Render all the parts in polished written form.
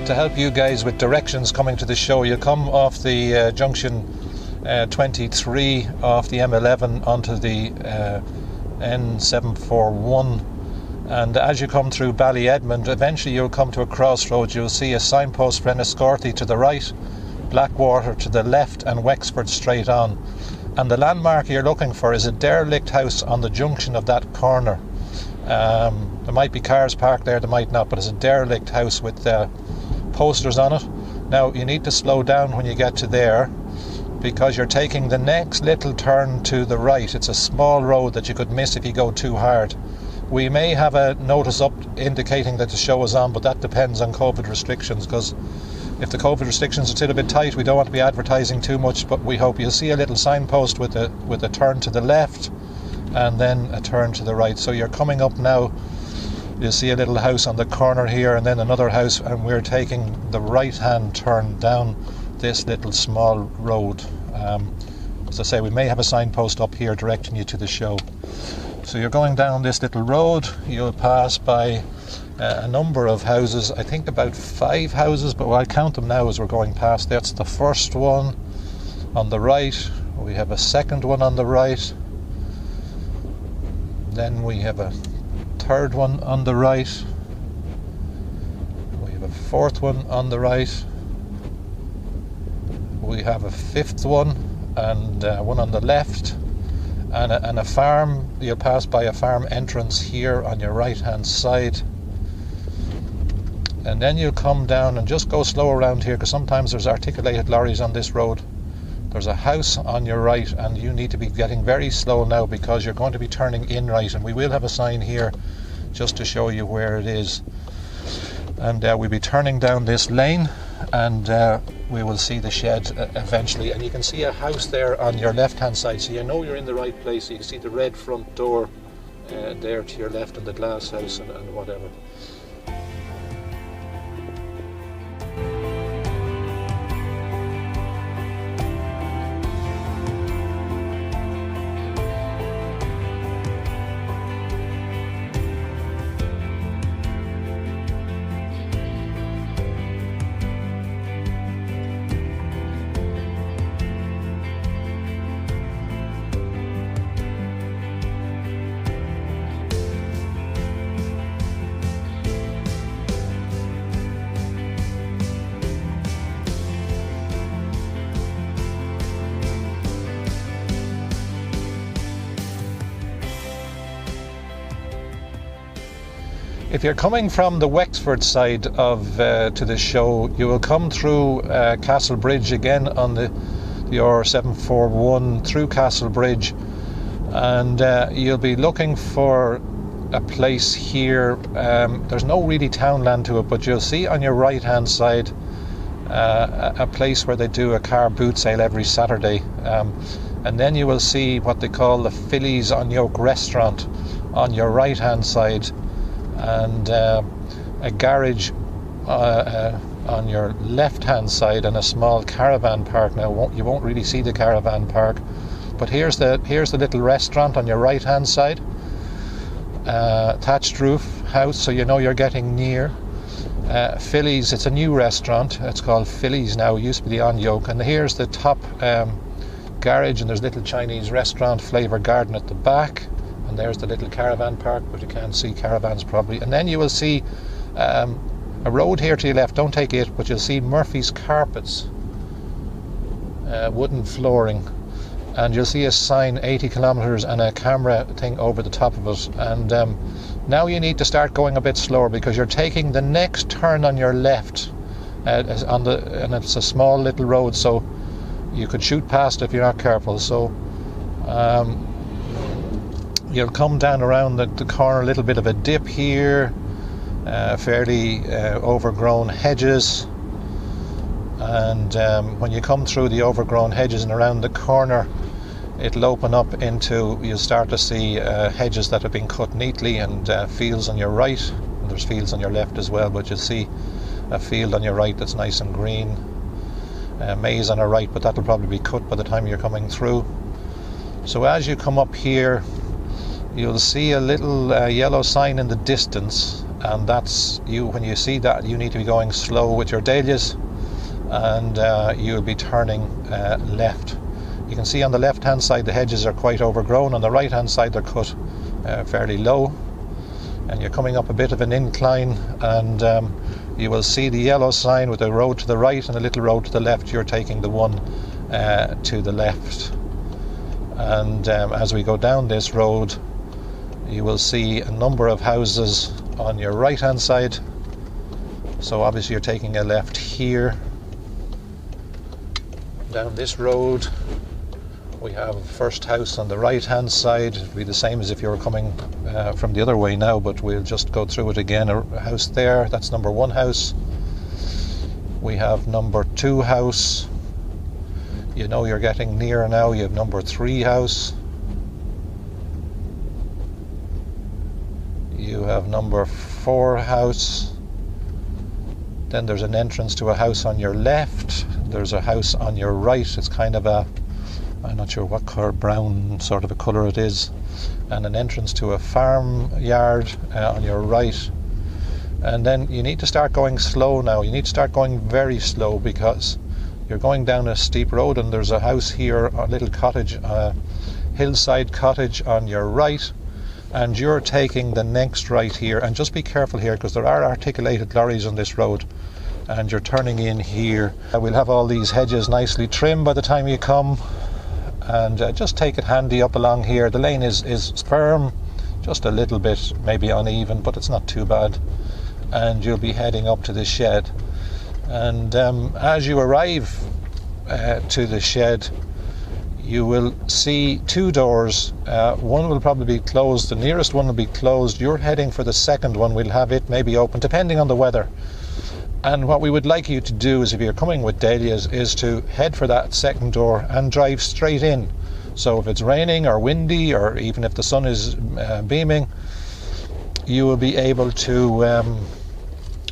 to help you guys with directions coming to the show. You come off the junction 23 off the M11 onto the N741, and as you come through Ballyedmond, eventually you'll come to a crossroads. You'll see a signpost for Enniscorthy to the right, Blackwater to the left, and Wexford straight on. And the landmark you're looking for is a derelict house on the junction of that corner. There might be cars parked there, there might not, but it's a derelict house with posters on it. Now you need to slow down when you get to there, because you're taking the next little turn to the right. It's a small road that you could miss if you go too hard. We may have a notice up indicating that the show is on, but that depends on COVID restrictions, because if the COVID restrictions are still a bit tight, we don't want to be advertising too much, but we hope you'll see a little signpost with a turn to the left and then a turn to the right. So you're coming up now, you'll see a little house on the corner here and then another house, and we're taking the right hand turn down this little small road. As I say, we may have a signpost up here directing you to the show. So you're going down this little road, you'll pass by a number of houses, I think about 5 houses, but I'll count them now as we're going past. That's the first one on the right, we have a second one on the right, then we have a third one on the right, we have a fourth one on the right, we have a fifth one, and one on the left, and a farm. You'll pass by a farm entrance here on your right hand side, and then you'll come down and just go slow around here, because sometimes there's articulated lorries on this road. There's a house on your right, and you need to be getting very slow now because you're going to be turning in right, and we will have a sign here just to show you where it is. And we'll be turning down this lane, and we will see the shed eventually, and you can see a house there on your left hand side, so you know you're in the right place. You can see the red front door there to your left, and the glass house and whatever. If you're coming from the Wexford side of to the show, you will come through Castle Bridge again on the R741 through Castle Bridge, and you'll be looking for a place here. There's no really townland to it, but you'll see on your right hand side a place where they do a car boot sale every Saturday, and then you will see what they call the Phillies on Yoke restaurant on your right hand side, and a garage on your left hand side, and a small caravan park. Now you won't really see the caravan park, but here's the little restaurant on your right hand side, thatched roof house, so you know you're getting near Phillies. It's a new restaurant, it's called Phillies now, it used to be the On Yoke. And here's the top garage, and there's a little Chinese restaurant, Flavour Garden at the back. And there's the little caravan park, but you can't see caravans probably. And then you will see a road here to your left, don't take it, but you'll see Murphy's Carpets, wooden flooring, and you'll see a sign 80 kilometres and a camera thing over the top of it. And now you need to start going a bit slower, because you're taking the next turn on your left, and it's a small little road, so you could shoot past if you're not careful. So you'll come down around the corner, a little bit of a dip here, fairly overgrown hedges, and when you come through the overgrown hedges and around the corner, it'll open up into, you'll start to see hedges that have been cut neatly, and fields on your right, and there's fields on your left as well, but you'll see a field on your right that's nice and green, maize on your right, but that'll probably be cut by the time you're coming through. So as you come up here, you'll see a little yellow sign in the distance, and that's you. When you see that, you need to be going slow with your dahlias, and you'll be turning left. You can see on the left hand side the hedges are quite overgrown. On the right hand side they're cut fairly low, and you're coming up a bit of an incline, and you will see the yellow sign with a road to the right and a little road to the left. You're taking the one to the left, and as we go down this road you will see a number of houses on your right hand side, so obviously you're taking a left here. Down this road we have first house on the right hand side. It'll be the same as if you were coming from the other way now, but we'll just go through it again. A house there, that's number 1 house. We have number 2 house. You know you're getting near now. You have number 3 house. You have number 4 house. Then there's an entrance to a house on your left. There's a house on your right. It's kind of a, I'm not sure what colour, brown sort of a colour it is, and an entrance to a farmyard on your right. And then you need to start going slow now. You need to start going very slow, because you're going down a steep road, and there's a house here, a little cottage, a hillside cottage on your right, and you're taking the next right here. And just be careful here, because there are articulated lorries on this road, and you're turning in here. We'll have all these hedges nicely trimmed by the time you come, and just take it handy up along here. The lane is firm, just a little bit maybe uneven, but it's not too bad, and you'll be heading up to the shed. And as you arrive to the shed, you will see 2 doors. One will probably be closed, the nearest one will be closed. You're heading for the second one. We'll have it maybe open depending on the weather. And what we would like you to do is, if you're coming with dahlias, is to head for that second door and drive straight in. So if it's raining or windy, or even if the sun is beaming, you will be able to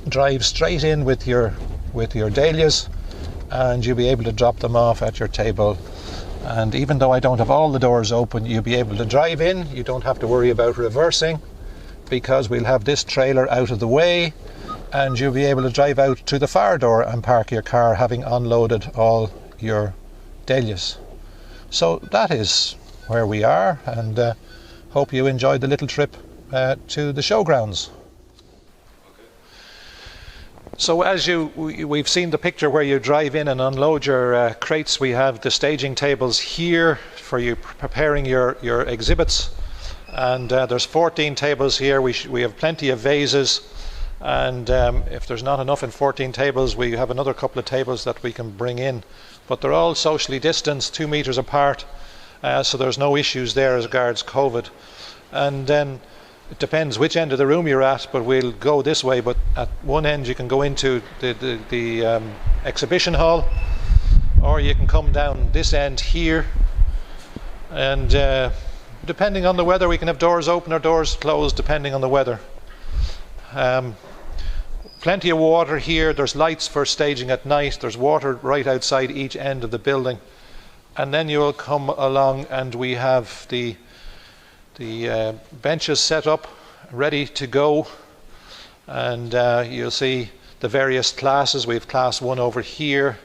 drive straight in with your dahlias, and you'll be able to drop them off at your table. And even though I don't have all the doors open, you'll be able to drive in. You don't have to worry about reversing, because we'll have this trailer out of the way, and you'll be able to drive out to the far door and park your car, having unloaded all your dahlias. So that is where we are, and hope you enjoyed the little trip to the showgrounds. So as we've seen the picture where you drive in and unload your crates. We have the staging tables here for you preparing your exhibits, and there's 14 tables here. We have plenty of vases, and if there's not enough in 14 tables, we have another couple of tables that we can bring in, but they're all socially distanced, 2 meters apart, so there's no issues there as regards COVID. And then it depends which end of the room you're at, but we'll go this way. But at one end you can go into the exhibition hall, or you can come down this end here, and depending on the weather we can have doors open or doors closed depending on the weather. Plenty of water here. There's lights for staging at night. There's water right outside each end of the building. And then you will come along, and we have the benches set up ready to go, and you'll see the various classes. We have class 1 over here,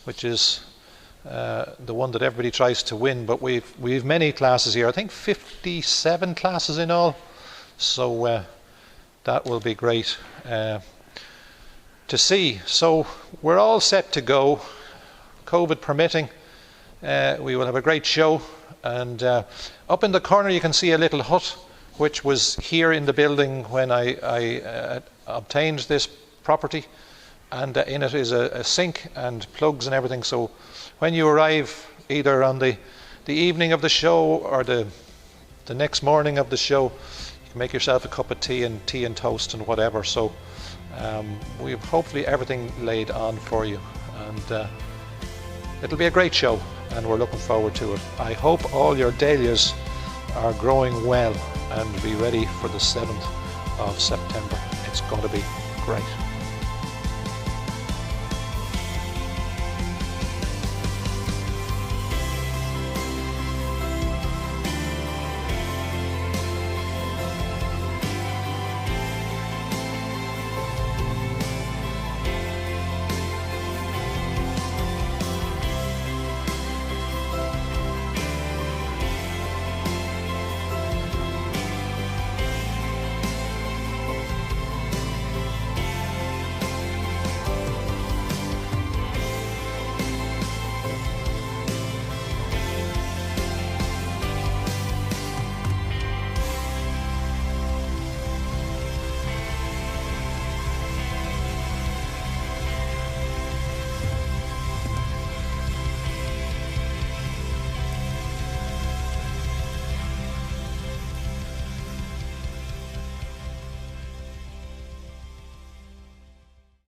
which is the one that everybody tries to win, but we've many classes here. I think 57 classes in all, so that will be great to see. So we're all set to go, COVID permitting. We will have a great show. And up in the corner you can see a little hut, which was here in the building when I obtained this property, and in it is a sink and plugs and everything. So when you arrive, either on the evening of the show or the next morning of the show, you can make yourself a cup of tea and toast and whatever. So we have hopefully everything laid on for you, and it'll be a great show, and we're looking forward to it. I hope all your dahlias are growing well and be ready for the 7th of September. It's going to be great.